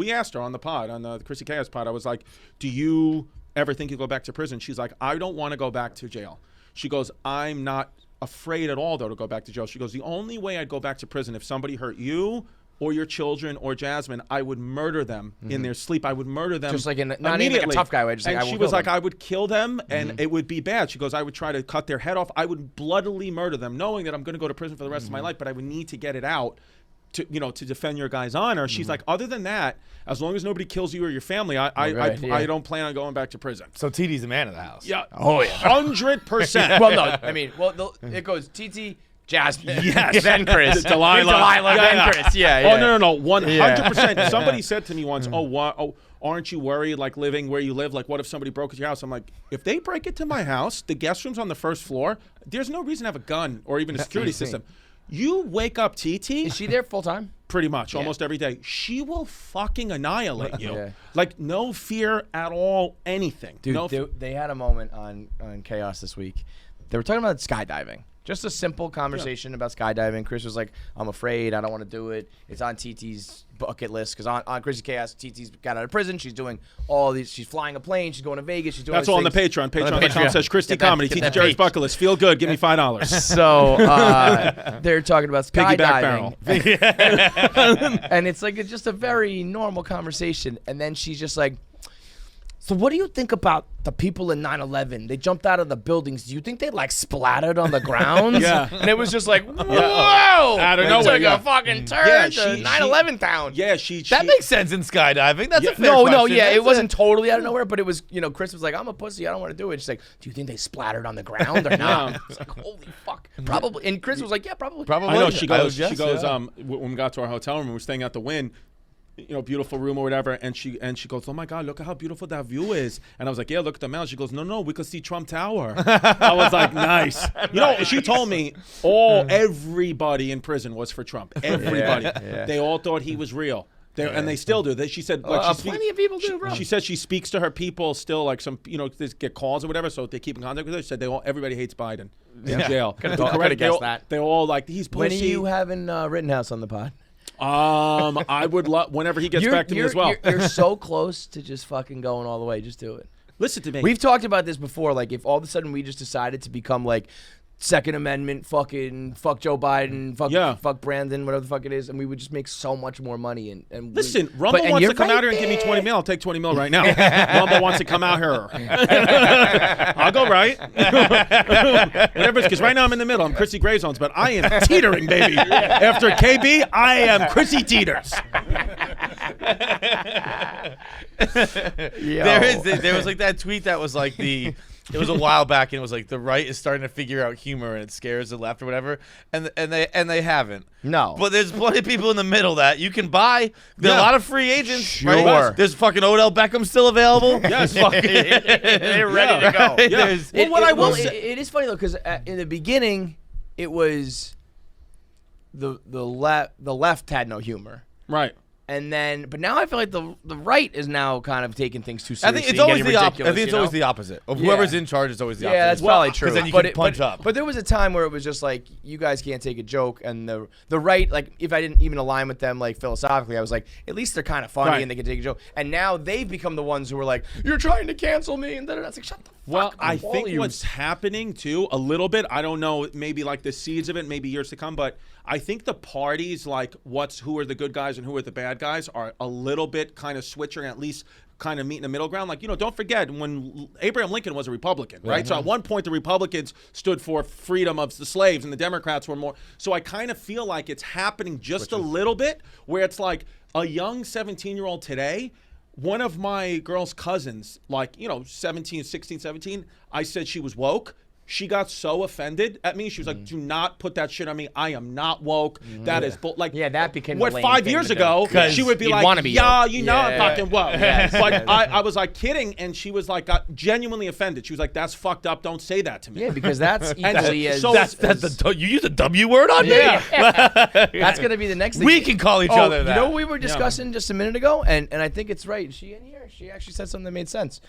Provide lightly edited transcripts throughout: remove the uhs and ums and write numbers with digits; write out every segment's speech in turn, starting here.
we asked her on the pod, on the Chrissy Chaos pod. I was like, do you ever think you'll go back to prison? She's like, I don't want to go back to jail. She goes, I'm not afraid at all, though, to go back to jail. She goes, the only way I'd go back to prison if somebody hurt you or your children or Jasmine, I would murder them in their sleep. I would murder them. Just like not even like a tough guy way. Just and like, she was like, I would kill them, and it would be bad. She goes, I would try to cut their head off. I would bloodily murder them, knowing that I'm going to go to prison for the rest of my life, but I would need to get it out to defend your guy's honor. She's like, other than that, as long as nobody kills you or your family, I don't plan on going back to prison. So TT's the man of the house. Yeah. Oh yeah. 100%. Well, no, I mean, it goes TT. Jasmine, yes. then Chris, Delilah, then Chris, yeah. Oh no, 100%. Somebody said to me once, aren't you worried, like living where you live? Like, what if somebody broke into your house? I'm like, if they break into my house, the guest room's on the first floor. There's no reason to have a gun or even a security system. You wake up TT. Is she there full time? Pretty much, almost every day. She will fucking annihilate you. Yeah. Like, no fear at all, anything. Dude, they had a moment on Chaos this week. They were talking about skydiving. Just a simple conversation about skydiving. Chris was like, I'm afraid. I don't want to do it. It's on TT's bucket list. Because on Chrissy Chaos, TT's got out of prison. She's doing all these. She's flying a plane. She's going to Vegas. She's doing That's all on the Patreon. Patreon.com/Christy Comedy. TT Jerry's bucket list. Feel good. Give me $5. So they're talking about skydiving. And it's like just a very normal conversation. And then she's just like, so what do you think about the people in 9/11? They jumped out of the buildings. Do you think they like splattered on the ground? Yeah. And it was just like, whoa! Out of nowhere, It's like a fucking turn to 9/11 town. Yeah, that makes sense in skydiving. That's a fair question. It wasn't totally out of nowhere, but it was, Chris was like, I'm a pussy. I don't want to do it. She's like, do you think they splattered on the ground or not? It's like, holy fuck. Probably. And Chris was like, yeah, probably. I know. She goes, when we got to our hotel room, we were staying at the Wynn, beautiful room or whatever, and she goes, oh my God, look at how beautiful that view is. And I was like, yeah, look at the mountain. She goes, no, we could see Trump Tower. I was like, nice. She told me everybody in prison was for Trump. Everybody. Yeah. They all thought he was real. And they still do. She said, plenty of people do, bro. She said she speaks to her people still, like some, they get calls or whatever, so they keep in contact with her. She said everybody hates Biden in jail. Could have guessed that. They're all like, he's pussy. When are you having Rittenhouse on the pod? I would love whenever he gets back to me as well. You're so close to just fucking going all the way. Just do it. Listen to me. We've talked about this before. Like, if all of a sudden we just decided to become like Second Amendment, fucking fuck Joe Biden, fuck Brandon, whatever the fuck it is, and we would just make so much more money. And listen, Rumble wants to come out here and give me 20 mil. I'll take 20 mil right now. Rumble wants to come out here. I'll go right. Whatever, because right now I'm in the middle. I'm Chrissy Gray Zones, but I am teetering, baby. After KB, I am Chrissy Teeters. There was like that tweet that was like it was a while back, and it was like the right is starting to figure out humor and it scares the left or whatever, and they haven't. No, but there's plenty of people in the middle that you can buy. There are a lot of free agents. Sure, right? There's fucking Odell Beckham still available. Yes, they're ready to go. Yeah. It is funny though, because in the beginning, it was the left had no humor, right? And then, but now I feel like the right is now kind of taking things too seriously. I think it's always the opposite. I think it's always the opposite. Of whoever's in charge is always the opposite. Yeah, that's probably true. Because then you can punch up. But there was a time where it was just like, you guys can't take a joke, and the right, like, if I didn't even align with them, like, philosophically, I was like, at least they're kind of funny and they can take a joke. And now they've become the ones who are like, you're trying to cancel me, and then it's like, shut the fuck up. Well, I think what's happening too, a little bit, I don't know, maybe like the seeds of it, maybe years to come, but I think the parties, like who are the good guys and who are the bad guys, are a little bit kind of switching, at least kind of meeting the middle ground. Like, don't forget when Abraham Lincoln was a Republican, right? So at one point the Republicans stood for freedom of the slaves and the Democrats were more. So I kind of feel like it's happening just a little bit where it's like a young 17-year-old today. One of my girl's cousins, 16, 17, I said she was woke. She got so offended at me. She was like, do not put that shit on me. I am not woke. That is that became what 5 years ago, she would be like, I'm fucking woke. Yes, but I was like kidding, and she was like got genuinely offended. She was like, that's fucked up. Don't say that to me. Yeah, because that's equally as... you use a W word on me? That's going to be the next thing. We can call each other that. You know what we were discussing just a minute ago? And I think it's right. She in here, she actually said something that made sense.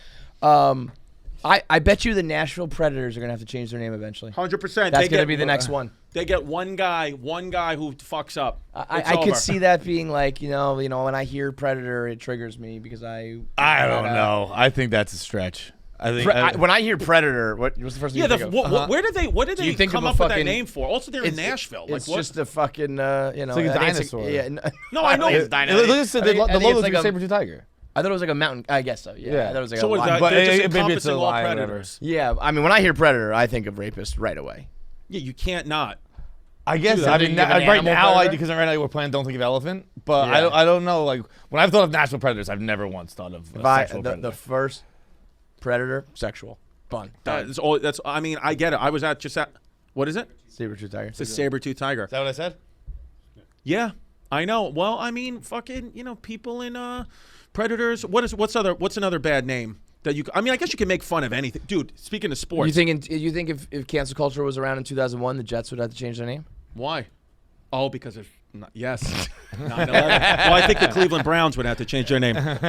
I bet you the Nashville Predators are going to have to change their name eventually. 100%. That's going to be the next one. They get one guy who fucks up. I could see that being like, you know, when I hear Predator, it triggers me because I don't know. I think that's a stretch. I think when I hear Predator, what's the first thing you think of? Where did they come up with that name for? Also, they're in Nashville. It's just a fucking, you know. It's like a dinosaur. No, I know. It's dinosaur. The logo's like a saber-tooth tiger. I thought it was like a mountain. I guess so. Yeah. I thought it was like so a lion. But they're just maybe it's a encompassing all lion, predators. Yeah, I mean, when I hear Predator, I think of rapist right away. Yeah, you can't not. I guess. I mean, right now, because right now we're playing Don't Think of Elephant. But I don't know. Like when I've thought of national predators, I've never once thought of sexual predator. The first predator, sexual. Fun. That's all. I mean, I get it. I was at. What is it? Saber-tooth tiger. It's a saber-tooth tiger. Is that what I said? Yeah, I know. Well, I mean, fucking, you know, people in predators. What's another bad name that you? I mean, I guess you can make fun of anything, dude. Speaking of sports, you think if cancel culture was around in 2001, the Jets would have to change their name? Why? Oh, because of yes, 9/11. Well, I think the Cleveland Browns would have to change their name. What's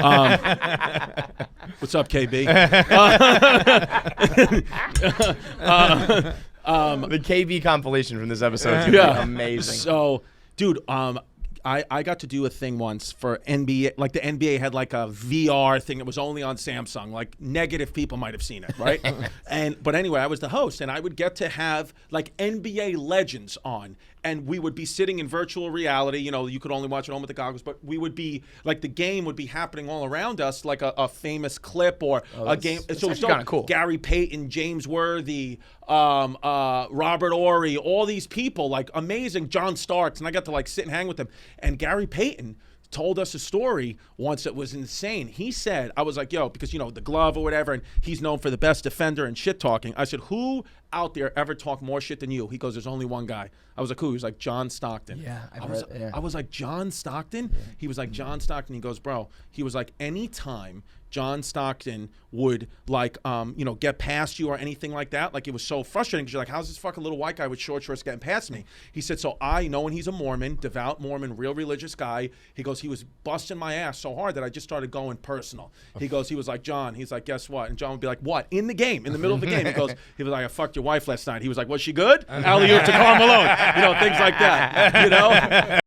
up, KB? The KB compilation from this episode is amazing. So, dude, I got to do a thing once for NBA. Like the NBA had like a VR thing that was only on Samsung. Like negative people might have seen it, right? But anyway, I was the host, and I would get to have like NBA legends on, and we would be sitting in virtual reality. You know, you could only watch it on with the goggles, but we would be like the game would be happening all around us, like a famous clip or a game. So it was kind of cool. Gary Payton, James Worthy, Robert Horry, all these people, like amazing, John Starks, and I got to like sit and hang with them. And Gary Payton told us a story once that was insane. He said, I was like, yo, because, you know, the glove or whatever, and he's known for the best defender and shit talking. I said, who out there ever talked more shit than you? He goes, there's only one guy. I was like, who? He was like, John Stockton. Yeah, I was like, John Stockton? Yeah. He was like, John Stockton. He goes, bro, he was like, anytime John Stockton would like, you know, get past you or anything like that, like it was so frustrating because you're like, how's this fucking little white guy with short shorts getting past me? He said, so I know, and he's a Mormon, devout Mormon, real religious guy. He goes, he was busting my ass so hard that I just started going personal. He goes, he was like, John, he's like, guess what? And John would be like, what? In the game, in the middle of the game. He was like, I fucked your wife last night. He was like, was she good? Alley-oop to Karl Malone. You know, things like that, you know?